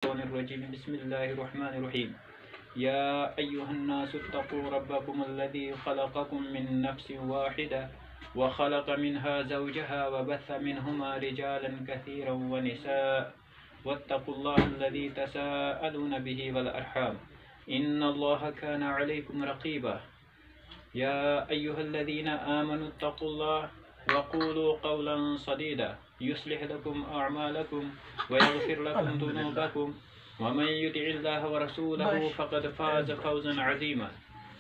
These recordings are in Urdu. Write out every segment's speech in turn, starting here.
الشيطان الرجيم بسم الله الرحمن الرحيم يا أيها الناس اتقوا ربكم الذي خلقكم من نفس واحدة وخلق منها زوجها وبث منهما رجالا كثيرا ونساء واتقوا الله الذي تساءلون به والأرحام إن الله كان عليكم رقيبا يا أيها الذين آمنوا اتقوا الله وقولوا قولا سديدا يصلح لكم أعمالكم ويغفر لكم ذنوبكم ومن يطع الله ورسوله فقد فاز فوزا عظيما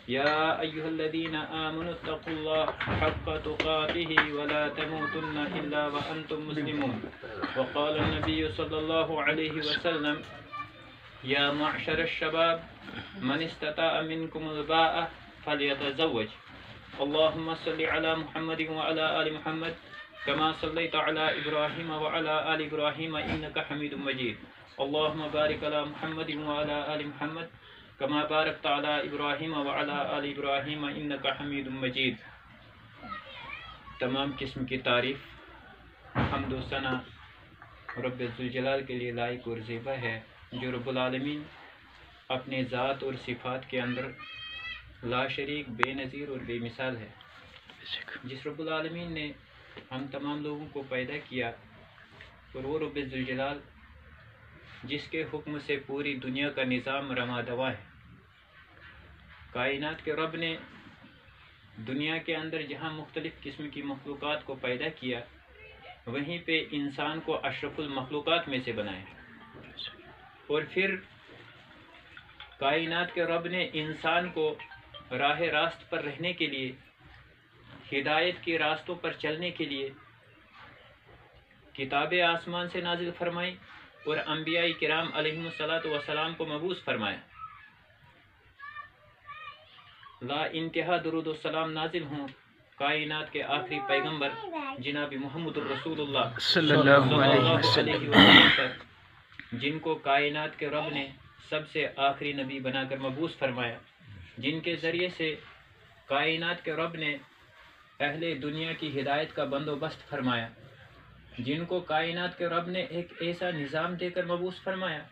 يا أيها الذين آمنوا اتقوا الله حق تقاته ولا تموتن إلا وأنتم مسلمون وقال النبي صلى الله عليه وسلم يا معشر الشباب من استطاع منكم الباءة فليتزوج اللهم صل على محمد وعلى آل محمد كما صليت على إبراهيم وعلى آل إبراهيم إنك حميد مجيد اللهم بارك على محمد وعلى آل محمد كما باركت على إبراهيم وعلى آل إبراهيم إنك حميد مجيد. تمام قسم کی تعریف حمد و ثنا رب ذوالجلال کے لیے لائق اور زیبا ہے، جو رب العالمین اپنے ذات اور صفات کے اندر لا شریک، بے نظیر اور بے مثال ہے. جس رب العالمین نے ہم تمام لوگوں کو پیدا کیا، اور وہ رب ذوالجلال جس کے حکم سے پوری دنیا کا نظام رواں دواں ہے. کائنات کے رب نے دنیا کے اندر جہاں مختلف قسم کی مخلوقات کو پیدا کیا، وہیں پہ انسان کو اشرف المخلوقات میں سے بنایا. اور پھر کائنات کے رب نے انسان کو راہ راست پر رہنے کے لیے، ہدایت کے راستوں پر چلنے کے لیے کتابیں آسمان سے نازل فرمائی اور انبیاء کرام علیہم السلام کو مبعوث فرمایا. لا انتہا درود و سلام نازل ہوں کائنات کے آخری پیغمبر جناب محمد الرسول اللہ صلی اللہ علیہ وسلم پر، جن کو کائنات کے رب نے سب سے آخری نبی بنا کر مبعوث فرمایا، جن کے ذریعے سے کائنات کے رب نے اہل دنیا کی ہدایت کا بندوبست فرمایا، جن کو کائنات کے رب نے ایک ایسا نظام دے کر مبعوث فرمایا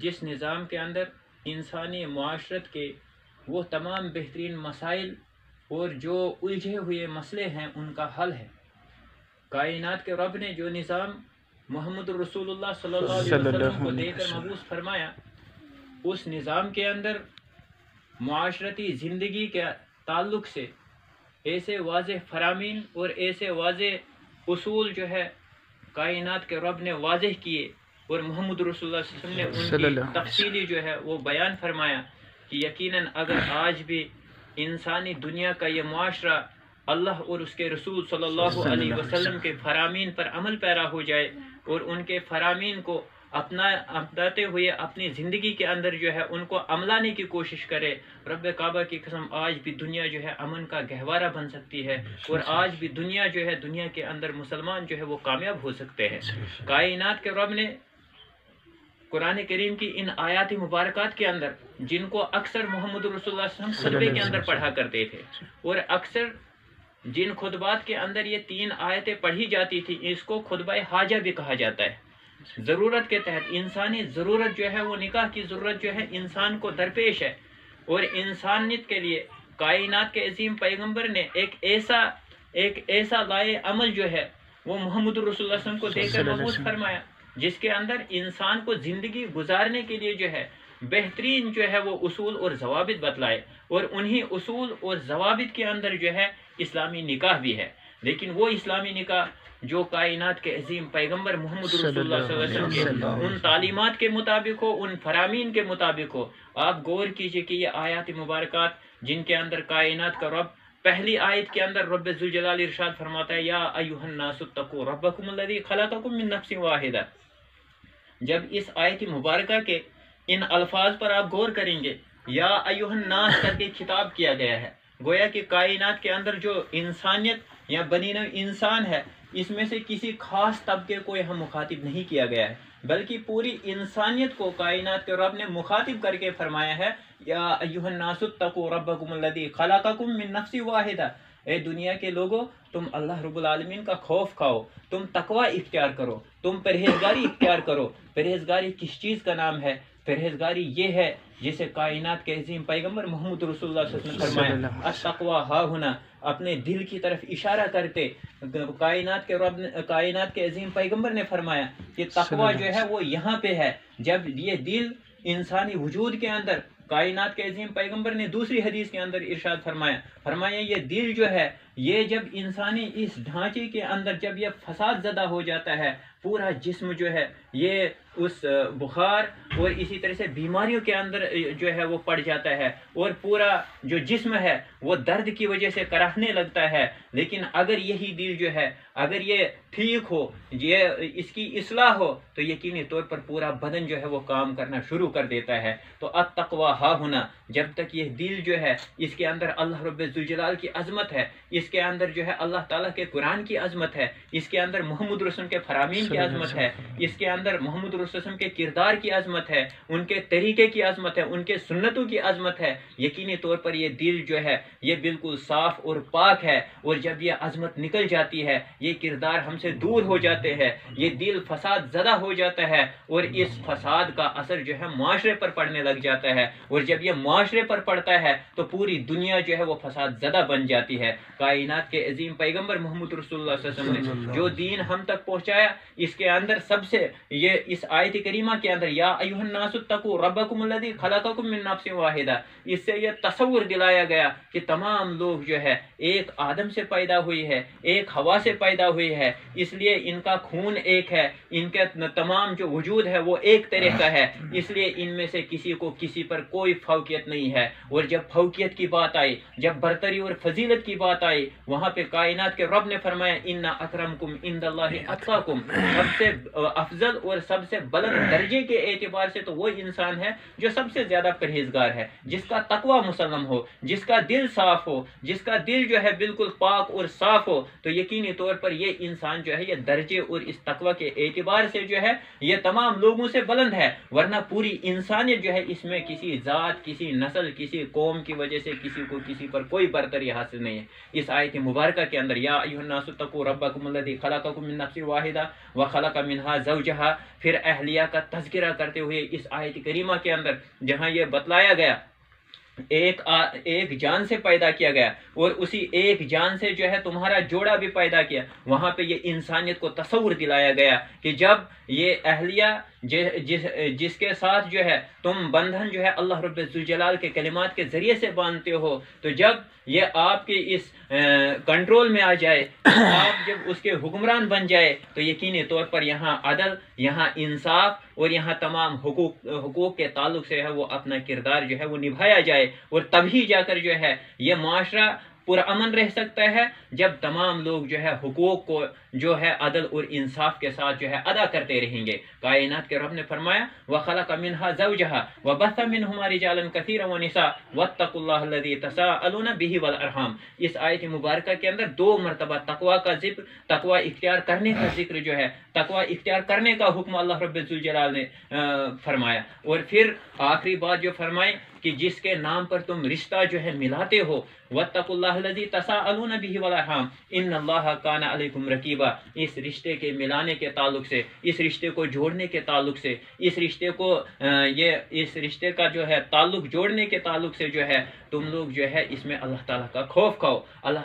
جس نظام کے اندر انسانی معاشرت کے وہ تمام بہترین مسائل اور جو الجھے ہوئے مسئلے ہیں ان کا حل ہے. کائنات کے رب نے جو نظام محمد رسول اللہ صلی اللہ علیہ وسلم کو دے کر مبعوث فرمایا، اس نظام کے اندر معاشرتی زندگی کے تعلق سے ایسے واضح فرامین اور ایسے واضح اصول جو ہے کائنات کے رب نے واضح کیے، اور محمد رسول اللہ صلی اللہ علیہ وسلم نے ان کی تفصیلی جو ہے وہ بیان فرمایا کہ یقیناً اگر آج بھی انسانی دنیا کا یہ معاشرہ اللہ اور اس کے رسول صلی اللہ علیہ وسلم کے فرامین پر عمل پیرا ہو جائے اور ان کے فرامین کو اپناتے ہوئے اپنی زندگی کے اندر جو ہے ان کو عملانے کی کوشش کرے، رب کعبہ کی قسم آج بھی دنیا جو ہے امن کا گہوارہ بن سکتی ہے، اور آج بھی دنیا جو ہے دنیا کے اندر مسلمان جو ہے وہ کامیاب ہو سکتے ہیں. کائنات کے رب نے قرآن کریم کی ان آیات مبارکات کے اندر، جن کو اکثر محمد رسول اللہ صلی اللہ علیہ وسلم خطبے کے اندر پڑھا کرتے تھے، اور اکثر جن خطبات کے اندر یہ 3 آیتیں پڑھی جاتی تھی، اس کو خطبہ حاجہ بھی کہا جاتا ہے. ضرورت کے تحت انسانی ضرورت جو ہے وہ نکاح کی ضرورت جو ہے انسان کو درپیش ہے، اور انسانیت کے لیے کائنات کے عظیم پیغمبر نے ایک ایسا لائے عمل جو ہے وہ محمد رسول اللہ صلی اللہ علیہ وسلم کو دے کر مبعوث فرمایا، جس کے اندر انسان کو زندگی گزارنے کے لیے جو ہے بہترین جو ہے وہ اصول اور ضوابط بتلائے، اور انہی اصول اور ضوابط کے اندر جو ہے اسلامی نکاح بھی ہے. لیکن وہ اسلامی نکاح جو کائنات کے عظیم پیغمبر محمد رسول اللہ صلی اللہ علیہ وسلم کے ان تعلیمات کے مطابق ہو، ان فرامین کے مطابق ہو. آپ غور کیجئے کہ یہ آیات مبارکات جن کے اندر کائنات کا رب پہلی آیت کے اندر رب ذوالجلال ارشاد فرماتا ہے یا ایھا الناس اتقوا ربکم الذی خلقکم من نفس واحدہ. جب اس آیت مبارکہ کے ان الفاظ پر آپ غور کریں گے، یا ایھا الناس کر کے خطاب کیا گیا ہے، گویا کہ کائنات کے اندر جو انسانیت یا بنی نوع انسان ہے، اس میں سے کسی خاص طبقے کو یہاں مخاطب نہیں کیا گیا ہے، بلکہ پوری انسانیت کو کائنات کے رب نے مخاطب کر کے فرمایا ہے یا ایھا الناس اتقوا ربکم الذی خلقکم من نفس واحدہ. اے دنیا کے لوگوں تم اللہ رب العالمین کا خوف کھاؤ، تم تقوی اختیار کرو، تم پرہیزگاری اختیار کرو۔ پرہیزگاری کس چیز کا نام ہے؟ پرہیزگاری یہ ہے جسے کائنات کے عظیم پیغمبر محمد رسول اللہ صلی اللہ علیہ وسلم نے فرمایا التقوی ہا ہنا، اپنے دل کی طرف اشارہ کرتے کائنات کے عظیم پیغمبر نے فرمایا کہ تقوی جو ہے وہ یہاں پہ ہے، جب یہ دل انسانی وجود کے اندر، کائنات کے عظیم پیغمبر نے دوسری حدیث کے اندر ارشاد فرمایا یہ دل جو ہے یہ جب انسانی اس ڈھانچے کے اندر جب یہ فساد زدہ ہو جاتا ہے، پورا جسم جو ہے یہ اس بخار اور اسی طرح سے بیماریوں کے اندر جو ہے وہ پڑ جاتا ہے، اور پورا جو جسم ہے وہ درد کی وجہ سے کراہنے لگتا ہے۔ لیکن اگر یہی دل جو ہے اگر یہ ٹھیک ہو، یہ اس کی اصلاح ہو، تو یقینی طور پر پورا بدن جو ہے وہ کام کرنا شروع کر دیتا ہے۔ تو التقوی ہا ہونا، جب تک یہ دل جو ہے اس کے اندر اللہ رب ذوالجلال کی عظمت ہے، اس کے اندر جو ہے اللہ تعالیٰ کے قرآن کی عظمت ہے، اس کے اندر محمد رسول کے فرامین کی عظمت ہے، اس کے اندر محمد رسول کے کردار کی عظمت ہے، ان کے طریقے کی عظمت ہے، ان کے سنتوں کی عظمت ہے، یقینی طور پر یہ دل جو ہے یہ بالکل صاف اور پاک ہے۔ اور جب یہ عظمت نکل جاتی ہے، یہ کردار ہم سے دور ہو جاتے ہیں، یہ دل فساد زدہ ہو جاتا ہے، اور اس فساد کا اثر جو ہے معاشرے پر پڑنے لگ جاتا ہے، اور جب یہ معاشرے پر پڑتا ہے تو پوری دنیا جو ہے وہ فساد زدہ بن جاتی ہے۔ کائنات کے عظیم پیغمبر محمد رسول اللہ صلی اللہ علیہ وسلم نے جو دین ہم تک پہنچایا، اس کے اندر سب سے یہ اس آیت کریمہ کے اندر یا ایھا الناس اتقوا ربکم الذی خلقکم من نفس واحدہ، اس سے یہ تصور دلایا گیا کہ تمام لوگ جو ہے ایک آدم سے پیدا ہوئی ہے، ایک ہوا سے پیدا ہوئی ہے، اس لیے ان کا خون ایک ہے، ان کے تمام جو وجود ہے وہ ایک طرح کا ہے، اس لیے ان میں سے کسی کو کسی پر کوئی فوقیت نہیں ہے۔ اور جب فوقیت کی بات آئی، جب برتری اور فضیلت کی بات آئی، وہاں پہ کائنات کے رب نے فرمایا ان اکرمکم عند اللہ اتقاکم، سب سے افضل اور سب سے بلند درجے کے اعتبار سے تو وہ انسان ہے جو سب سے زیادہ پرہیزگار ہے، جس کا تقوی مسلم ہو، جس کا دل صاف ہو، جس کا دل جو ہے بالکل پاک اور صاف ہو، تو یقینی طور پر یہ انسان جو ہے یہ درجے اور اس تقوی کے اعتبار سے جو ہے یہ تمام لوگوں سے بلند ہے، ورنہ پوری انسانیت جو ہے اس میں کسی ذات، کسی نسل، کسی قوم کی وجہ سے کسی کو کسی پر کوئی برتری حاصل نہیں ہے۔ اس آیت مبارکہ کے اندر یا ایھا الناس اتقوا ربکم الذی خلقکم من نفس واحدہ وخلق منها زوجہا، پھر اہلیہ کا تذکرہ کرتے ہوئے اس آیت کریمہ کے اندر جہاں یہ بتلایا گیا ایک جان سے پیدا کیا گیا اور اسی ایک جان سے جو ہے تمہارا جوڑا بھی پیدا کیا، وہاں پہ یہ انسانیت کو تصور دلایا گیا کہ جب یہ اہلیہ جس کے ساتھ جو ہے تم بندھن جو ہے اللہ رب ذوالجلال کے کلمات کے ذریعے سے باندھتے ہو، تو جب یہ آپ کے اس کنٹرول میں آ جائے، آپ جب اس کے حکمران بن جائے، تو یقینی طور پر یہاں عدل، یہاں انصاف اور یہاں تمام حقوق کے تعلق سے ہے وہ اپنا کردار جو ہے وہ نبھایا جائے، اور تبھی جا کر جو ہے یہ معاشرہ پرامن رہ سکتا ہے جب تمام لوگ جو ہے حقوق کو جو ہے عدل اور انصاف کے ساتھ جو ہے ادا کرتے رہیں گے۔ کائنات کے رب نے فرمایا وَخَلَقَ مِنْهَا زَوْجَهَا وَبَثَّ مِنْهُمَا رِجَالًا كَثِيرًا وَنِسَاءً وَاتَّقُوا اللَّهَ الَّذِي تَسَاءَلُونَ بِهِ وَالْأَرْحَامَ۔ اس آیت مبارکہ کے اندر دو مرتبہ تقوی کا ذکر، تقوی اختیار کرنے کا ذکر جو ہے، تقوی اختیار کرنے کا حکم اللہ رب الجلال نے فرمایا، اور پھر آخری بات جو فرمائی کہ جس کے نام پر تم رشتہ جو ہے ملاتے ہو، وَاتَّقُوا اللَّهَ الَّذِي تَسَاءَلُونَ بِهِ وَالْأَرْحَامَ إِنَّ اللَّهَ كَانَ عَلَيْكُمْ رَقِيبًا۔ اس رشتے کے ملانے کے تعلق سے، اس رشتے کو جوڑنے کے تعلق سے، اس رشتے کو اس رشتے کا جو ہے تعلق جوڑنے کے تعلق سے جو ہے تم لوگ جو ہے اس میں اللہ تعالیٰ کا خوف کھاؤ، اللہ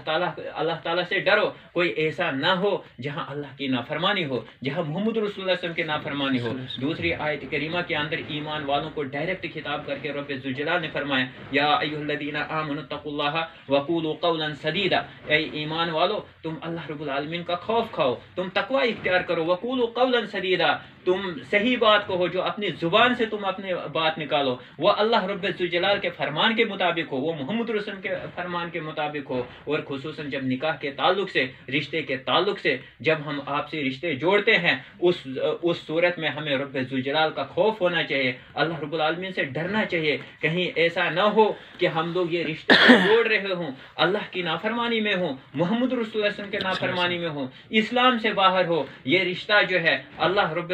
تعالیٰ سے ڈرو، کوئی ایسا نہ ہو جہاں اللہ کی نافرمانی ہو، جہاں محمد رسول اللہ صلی اللہ علیہ وسلم کی نافرمانی ہو۔ دوسری آیت کریمہ کے اندر ایمان والوں کو ڈائریکٹ خطاب کر کے رب ذوالجلال نے فرمایا یا ایھا الذین آمنوا اتقوا اللہ وقولوا قولا سدیدا، اے ایمان والو تم اللہ رب العالمین کا خوف کھاؤ، تم تقوی اختیار کرو، وقولوا قولا سدیدا، تم صحیح بات کہو، جو اپنی زبان سے تم اپنے بات نکالو وہ اللہ رب الجلال کے فرمان کے مطابق ہو، وہ محمد رسول کے فرمان کے مطابق ہو۔ اور خصوصاً جب نکاح کے تعلق سے، رشتے کے تعلق سے جب ہم آپ سے رشتے جوڑتے ہیں، اس صورت میں ہمیں رب الجلال کا خوف ہونا چاہیے، اللہ رب العالمین سے ڈرنا چاہیے، کہیں ایسا نہ ہو کہ ہم لوگ یہ رشتے جوڑ رہے ہوں اللہ کی نافرمانی میں ہوں، محمد رسول اللہ صلی اللہ علیہ وسلم کے نافرمانی میں ہوں، اسلام سے باہر ہو، یہ رشتہ جو ہے اللہ رب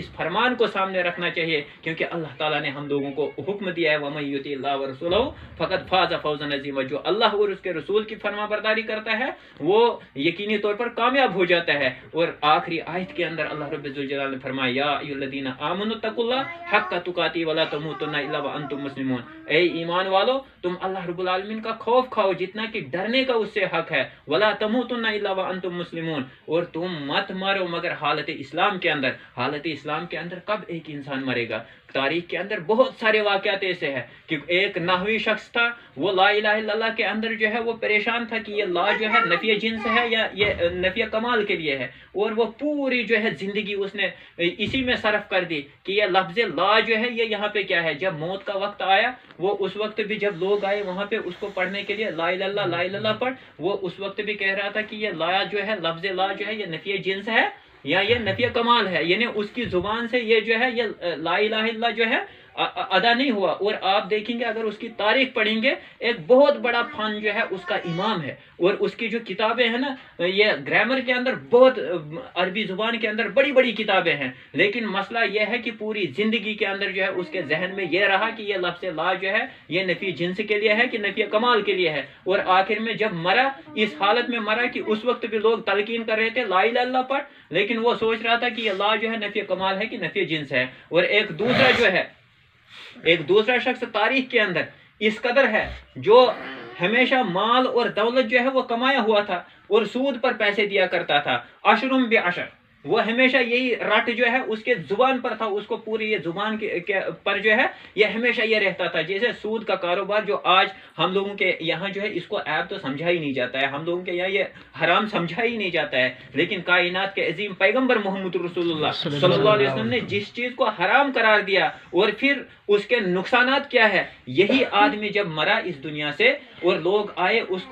اس فرمان کو سامنے رکھنا چاہیے، کیونکہ اللہ تعالیٰ نے ہم لوگوں کو حکم دیا ہے وَمَن یُطِعِ اللَّهَ وَرَسُولَهُ فَقَدْ فَازَ فَوْزًا عَظِیمًا، جو اللہ اور اس کے رسول کی فرما برداری کرتا ہے وہ یقینی طور پر کامیاب ہو جاتا ہے۔ اور آخری آیت کے اندر اللہ رب الجلال نے فرمایا یا ایھا الذین آمنوا اتقوا اللہ حق تقاتہ ولا تموتن الا وانتم مسلمون، اے ایمان والو تم اللہ رب العالمین کا خوف کھاؤ جتنا کہ ڈرنے کا اس سے حق ہے، ولا تموتن الا وانتم مسلمون، اور تم مت مرو مگر حالت اسلام کے اندر۔ حالت اسلام کے اندر کب ایک انسان مرے گا؟ تاریخ کے اندر بہت سارے واقعات ایسے ہیں کہ ایک نحوی شخص تھا، وہ لا الہ الا اللہ کے اندر جو ہے وہ پریشان تھا کہ یہ لا جو ہے نفی جنس ہے یا یہ نفی کمال کے لیے ہے، اور وہ پوری جو ہے زندگی اس نے اسی میں صرف کر دی کہ یہ لفظ لا جو ہے یہ یہاں پہ کیا ہے۔ جب موت کا وقت آیا وہ اس وقت بھی جب لوگ آئے وہاں پہ اس کو پڑھنے کے لیے لا الہ الا اللہ لا الہ الا اللہ پڑھ، وہ اس وقت بھی کہہ رہا تھا کہ یہ لا جو ہے لفظ لا جو ہے یہ نفی جنس ہے یا یہ نفی کمال ہے، یعنی اس کی زبان سے یہ جو ہے یہ لا الہ الا اللہ جو ہے ادا نہیں ہوا۔ اور آپ دیکھیں گے اگر اس کی تاریخ پڑھیں گے ایک بہت بڑا فن جو ہے اس کا امام ہے، اور اس کی جو کتابیں ہیں نا یہ گرامر کے اندر بہت عربی زبان کے اندر بڑی بڑی کتابیں ہیں، لیکن مسئلہ یہ ہے کہ پوری زندگی کے اندر جو ہے اس کے ذہن میں یہ رہا کہ یہ لفظ لا جو ہے یہ نفی جنس کے لیے ہے کہ نفی کمال کے لیے ہے، اور آخر میں جب مرا اس حالت میں مرا کہ اس وقت بھی لوگ تلقین کر رہے تھے لا الہ الا اللہ پڑھ، لیکن وہ سوچ رہا تھا کہ یہ لا جو ہے نفی کمال ہے کہ نفی جنس ہے۔ اور ایک دوسرا شخص تاریخ کے اندر اس قدر ہے جو ہمیشہ مال اور دولت جو ہے وہ کمایا ہوا تھا اور سود پر پیسے دیا کرتا تھا، عشرم بعشر، وہ ہمیشہ یہی رٹ جو ہے اس کے زبان پر تھا، اس کو پوری یہ زبان پر جو ہے یہ ہمیشہ یہ رہتا تھا۔ جیسے سود کا کاروبار جو آج ہم لوگوں کے یہاں جو ہے اس کو عیب تو سمجھا ہی نہیں جاتا ہے، ہم لوگوں کے یہاں یہ حرام سمجھا ہی نہیں جاتا ہے، لیکن کائنات کے عظیم پیغمبر محمد رسول اللہ صلی اللہ علیہ وسلم نے جس چیز کو حرام قرار دیا اور پھر اس کے نقصانات کیا ہے، یہی آدمی جب مرا اس دنیا سے اور لوگ آئے اس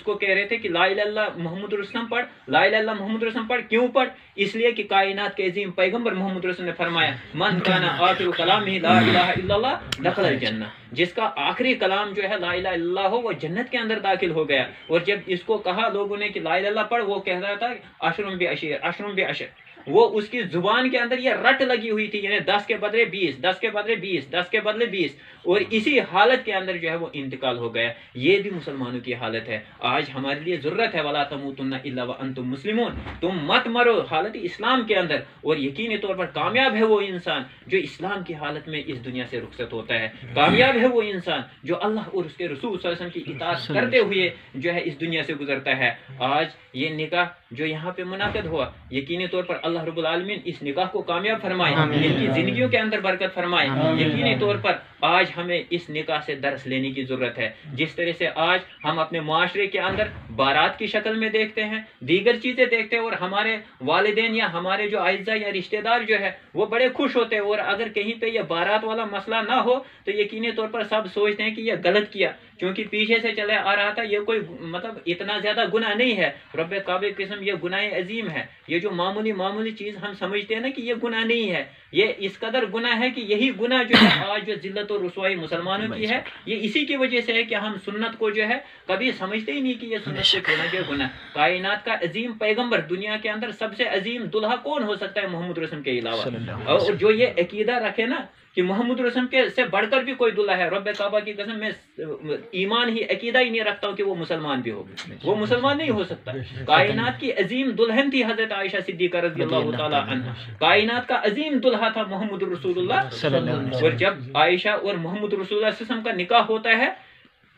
کو کہہ رہے تھے کہ لا الہ الا اللہ محمد رسول اللہ پڑھ، لا الہ الا اللہ محمد رسول اللہ پڑھ، کیوں پڑھ؟ اس لیے کہ کائنات کے عظیم پیغمبر محمد رسول نے فرمایا من کان آخر کلامہ لا الہ الا اللہ دخل الجنہ، جس کا آخری کلام جو ہے لا الہ الا اللہ ہو وہ جنت کے اندر داخل ہو گیا۔ اور جب اس کو کہا لوگوں نے کہ لا الہ الا اللہ پڑھ، وہ کہہ رہا تھا عشرم بعشر عشرم بعشر، وہ اس کی زبان کے اندر یہ رٹ لگی ہوئی تھی، یعنی 10 کے بدلے 20، 10 کے بدلے 20، 10 کے بدلے 20، اور اسی حالت کے اندر جو ہے وہ انتقال ہو گیا۔ یہ بھی مسلمانوں کی حالت ہے۔ آج ہمارے لیے ضرورت ہے وَلَا تَمُوتُنَّ إِلَّا وَأَنْتُمْ مُسْلِمُونَ، تم مت مرو حالت اسلام کے اندر، اور یقینی طور پر کامیاب ہے وہ انسان جو اسلام کی حالت میں اس دنیا سے رخصت ہوتا ہے، کامیاب ہے وہ انسان جو اللہ اور اس کے رسول صلی اللہ علیہ وسلم کی اطاعت کرتے ہوئے جو ہے اس دنیا سے گزرتا ہے۔ آج یہ نکاح جو یہاں پہ منعقد ہوا، یقینی طور پر اللہ رب العالمین اس نکاح کو کامیاب فرمائے، ان کی زندگیوں کے اندر برکت فرمائے۔ یقینی طور پر آج ہمیں اس نکاح سے درس لینے کی ضرورت ہے۔ جس طرح سے آج ہم اپنے معاشرے کے اندر بارات کی شکل میں دیکھتے ہیں، دیگر چیزیں دیکھتے ہیں، اور ہمارے والدین یا ہمارے جو اعزاء یا رشتہ دار جو ہے وہ بڑے خوش ہوتے ہیں، اور اگر کہیں پہ یہ بارات والا مسئلہ نہ ہو تو یقینی طور پر سب سوچتے ہیں کہ یہ غلط کیا، کیونکہ پیچھے سے چلے آ رہا تھا، یہ کوئی مطلب اتنا زیادہ گناہ نہیں ہے۔ رب کعبہ کی قسم یہ گناہ عظیم ہے، یہ جو معمولی چیز ہم سمجھتے ہیں نا کہ یہ گناہ نہیں ہے، یہ اس قدر گناہ ہے کہ یہی گناہ جو ہے آج جو ذلت اور رسوائی مسلمانوں کی ہے یہ اسی کی وجہ سے ہے کہ ہم سنت کو جو ہے کبھی سمجھتے ہی نہیں کہ یہ سنت سے گناہ۔ کائنات کا عظیم پیغمبر، دنیا کے اندر سب سے عظیم دلہا کون ہو سکتا ہے محمد رسول کے علاوہ؟ اور جو یہ عقیدہ رکھے نا کہ محمد رسول کے سے بڑھ کر بھی کوئی دلہا ہے، رب کعبہ کی قسم میں ایمان ہی عقیدہ ہی نہیں رکھتا ہوں کہ وہ مسلمان بھی ہوگا، وہ مسلمان نہیں ہو سکتا۔ کائنات کی عظیم دلہن تھی حضرت عائشہ صدیقہ رضی اللہ تعالی عنہ، کائنات کا عظیم دلہا تھا محمد رسول اللہ۔ اور جب عائشہ اور محمد رسول اللہ صلی اللہ علیہ وسلم کا نکاح ہوتا ہے،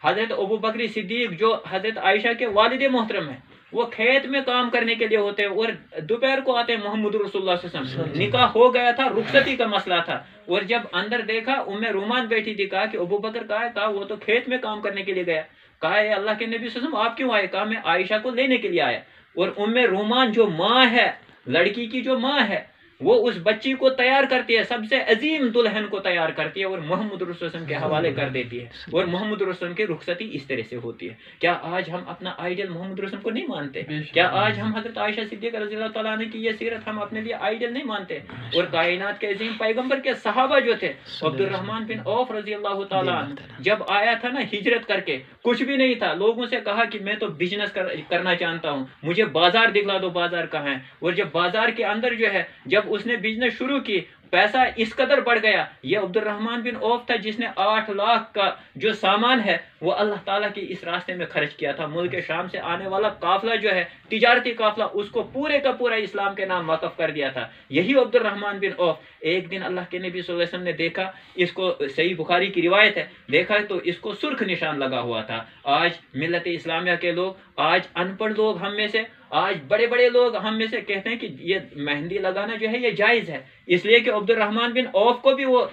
حضرت ابو بکر صدیق جو حضرت عائشہ کے والد محترم ہیں، وہ کھیت میں کام کرنے کے لیے ہوتے ہیں اور دوپہر کو آتے ہیں محمد رسول اللہ صلی اللہ علیہ وسلم۔ نکاح ہو گیا تھا، رخصتی کا مسئلہ تھا، اور جب اندر دیکھا ام رومان بیٹھی تھی، کہا کہ ابو بکر کہا وہ تو کھیت میں کام کرنے کے لیے گیا۔ کہا اے اللہ کے نبی صلی اللہ علیہ وسلم آپ کیوں آئے؟ کہا میں عائشہ کو لینے کے لیے آیا۔ اور ام رومان جو ماں ہے، لڑکی کی جو ماں ہے، وہ اس بچی کو تیار کرتی ہے، سب سے عظیم دلہن کو تیار کرتی ہے اور محمد رسول اللہ صلی اللہ علیہ وسلم کے حوالے کر دیتی ہے، اور محمد رسول اللہ صلی اللہ علیہ وسلم کی رخصتی اس طرح سے ہوتی ہے۔ کیا آج ہم اپنا آئیڈل محمد رسول کو نہیں مانتے؟ کیا آج ہم حضرت عائشہ صدیقہ رضی اللہ تعالیٰ عنہ کی یہ سیرت ہم اپنے لیے آئیڈل نہیں مانتے؟ اور کائنات کے عظیم پیغمبر کے صحابہ جو تھے، عبد الرحمن بن عوف رضی اللہ تعالیٰ عنہ جب آیا تھا نا ہجرت کر کے، کچھ بھی نہیں تھا، لوگوں سے کہا کہ میں تو بزنس کرنا چاہتا ہوں، مجھے بازار دکھلا دو، بازار کہاں ہے؟ اور جب بازار کے اندر جو ہے جب اس نے بزنس شروع کی، پیسہ اس قدر بڑھ گیا. یہ عبد الرحمن بن عوف تھا جس نے 8 لاکھ کا جو سامان ہے وہ اللہ تعالیٰ کے اس راستے میں خرچ کیا تھا. ملک شام سے آنے والا قافلہ جو ہے تجارتی قافلہ، اس کو پورے کا پورا اسلام کے نام وقف کر دیا تھا. یہی عبد الرحمن بن عوف. ایک دن اللہ کے نبی صلی اللہ علیہ وسلم نے دیکھا، اس کو صحیح بخاری کی روایت ہے، دیکھا تو اس کو سرخ نشان لگا ہوا تھا. آج ملت اسلامیہ کے لوگ، آج ان پڑھ لوگ ہم میں سے، آج بڑے بڑے لوگ ہم میں سے کہتے ہیں کہ یہ مہندی لگانا جو ہے یہ جائز ہے، اس لیے کہ عبد الرحمن بن عوف کو بھی وہ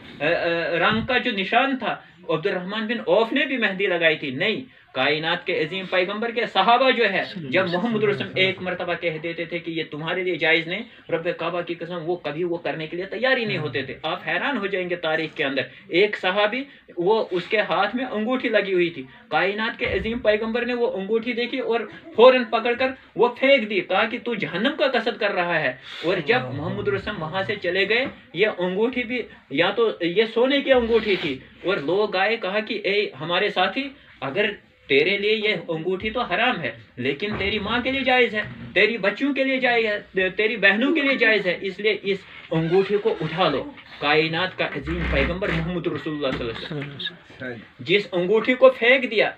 رنگ کا جو نشان تھا، عبد الرحمن بن عوف نے بھی مہندی لگائی تھی. نہیں، کائنات کے عظیم پیغمبر کے صحابہ جو ہے جب محمد رسول ایک مرتبہ کہہ دیتے تھے کہ یہ تمہارے لیے جائز نہیں، رب کعبہ کی قسم وہ کبھی وہ کرنے کے لیے تیار ہی نہیں ہوتے تھے. آپ حیران ہو جائیں گے تاریخ کے اندر، ایک صحابی وہ اس کے ہاتھ میں انگوٹھی لگی ہوئی تھی، کائنات کے عظیم پیغمبر نے وہ انگوٹھی دیکھی اور فوراً پکڑ کر وہ پھینک دی، کہا کہ تو جہنم کا قصد کر رہا ہے. اور جب محمد رسول وہاں سے چلے گئے، یہ انگوٹھی بھی یا تو یہ سونے کی انگوٹھی تھی، اور لوگ آئے، کہا کہ اے ہمارے ساتھی، اگر تیرے لیے یہ انگوٹھی تو حرام ہے لیکن تیری ماں کے لیے جائز ہے، تیری بچوں کے لیے جائز ہے، تیری بہنوں کے لیے جائز ہے، اس لیے اس انگوٹھی کو اٹھا لو. کائنات کا عظیم پیغمبر محمد رسول اللہ صلی اللہ علیہ وسلم جس انگوٹھی کو پھینک دیا،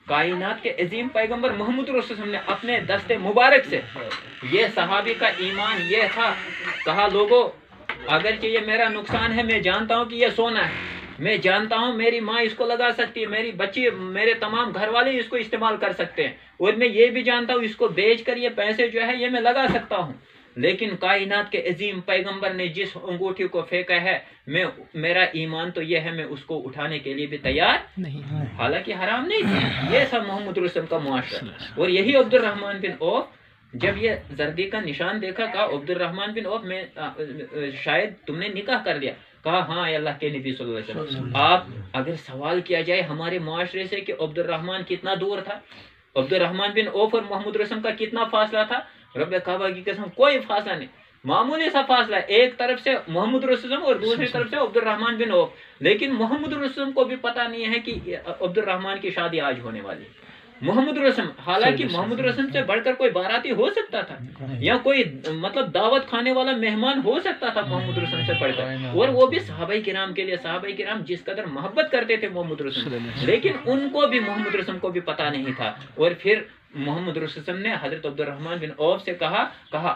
کائنات کے عظیم پیغمبر محمد رسول اللہ نے اپنے دست مبارک سے، یہ صحابی کا ایمان یہ تھا، کہا لوگوں اگرچہ یہ میرا نقصان ہے، میں جانتا ہوں کہ یہ سونا ہے، میں جانتا ہوں میری ماں اس کو لگا سکتی ہے، میری بچی، میرے تمام گھر والے اس کو استعمال کر سکتے ہیں، اور میں یہ بھی جانتا ہوں اس کو بیچ کر یہ پیسے جو ہے یہ میں لگا سکتا ہوں، لیکن کائنات کے عظیم پیغمبر نے جس انگوٹھی کو پھینکا ہے، میرا ایمان تو یہ ہے میں اس کو اٹھانے کے لیے بھی تیار نہیں، حالانکہ حرام نہیں تھا. یہ سب محمد رسول کا معاشرہ. اور یہی عبد الرحمن بن عوف جب یہ زردی کا نشان دیکھا، کہا عبد الرحمن بن عوف میں شاید تم نے نکاح کر لیا. کہا ہاں اللہ کے نبی صلی اللہ علیہ وسلم. آپ اگر سوال کیا جائے ہمارے معاشرے سے کہ عبد الرحمن کتنا دور تھا، عبد الرحمن بن عوف اور محمد رسول کا کتنا فاصلہ تھا، رب کعبہ کی قسم کوئی فاصلہ نہیں، معمولی سا فاصلہ ہے. ایک طرف سے محمد رسول اور دوسری طرف سے عبد الرحمن بن عوف. لیکن محمد رسول کو بھی پتہ نہیں ہے کہ عبد الرحمن کی شادی آج ہونے والی. محمد رسول، حالانکہ محمد رسول سے بڑھ کر کوئی باراتی ہو سکتا تھا یا کوئی مطلب دعوت کھانے والا مہمان ہو سکتا تھا محمد رسول سے بڑھ کر، اور وہ بھی صحابہ کرام کے لیے. صحابہ کرام جس قدر محبت کرتے تھے محمد رسول، لیکن ان کو بھی محمد رسول کو بھی پتہ نہیں تھا. اور پھر محمد رسول نے حضرت عبد الرحمن بن عوف سے کہا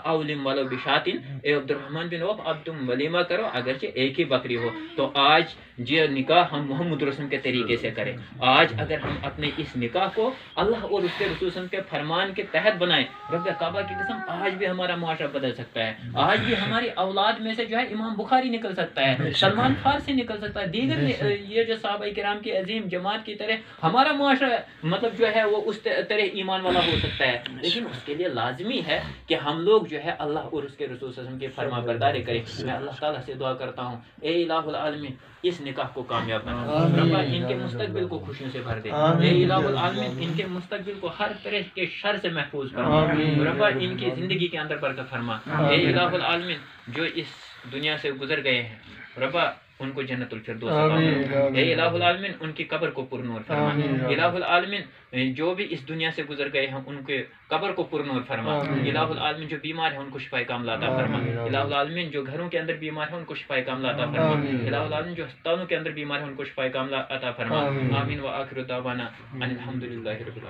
اولم ولو بشاتن، اے عبد الرحمن بن عوف اب تم ولیمہ کرو اگرچہ ایک ہی بکری ہو. تو آج یہ نکاح ہم محمد رسول کے طریقے سے کریں. آج اگر ہم اپنے اس نکاح کو اللہ اور اس کے رسول کے فرمان کے تحت بنائیں، رب کعبہ کی قسم آج بھی ہمارا معاشرہ بدل سکتا ہے. آج بھی ہماری اولاد میں سے جو ہے امام بخاری نکل سکتا ہے، سلمان فارسی نکل سکتا ہے، دیگر یہ جو صحابہ کرام کی عظیم جماعت کی طرح ہمارا معاشرہ مطلب جو ہے وہ اس طرح ایمان والا ہو سکتا ہے. لیکن اس کے لیے لازمی ہے کہ ہم لوگ جو ہے اللہ اور اس کے رسول صلی اللہ علیہ وسلم کی فرما برداری کریں. میں اللہ تعالیٰ سے دعا کرتا ہوں، اے الہ العالمین اس نکاح کو کامیاب بنا، ربا ان کے مستقبل کو خوشیوں سے بھر دے. اے الہ العالمین ان کے مستقبل کو ہر طرح کے شر سے محفوظ فرما، ربا ان کی زندگی کے اندر برکت فرما. اے الہ العالمین جو اس دنیا سے گزر گئے ہیں، ربا ان کو جنت الفردوس عطا فرما. اے الہ العالمین ان کی قبر کو پرنور فرما. الہ العالمین جو بھی اس دنیا سے گزر گئے ہیں ان کے قبر کو پرنور فرما. الہ العالمین جو بیمار ہیں ان کو شفا کاملہ عطا فرما. الہ العالمین جو گھروں کے اندر بیمار ہیں ان کو شفا کاملہ عطا فرما. الہ العالمین جو ہسپتالوں کے اندر بیمار ہیں ان کو شفا کاملہ عطا فرما. آمین. وآخر دعوانا ان الحمدللہ رب العالمین.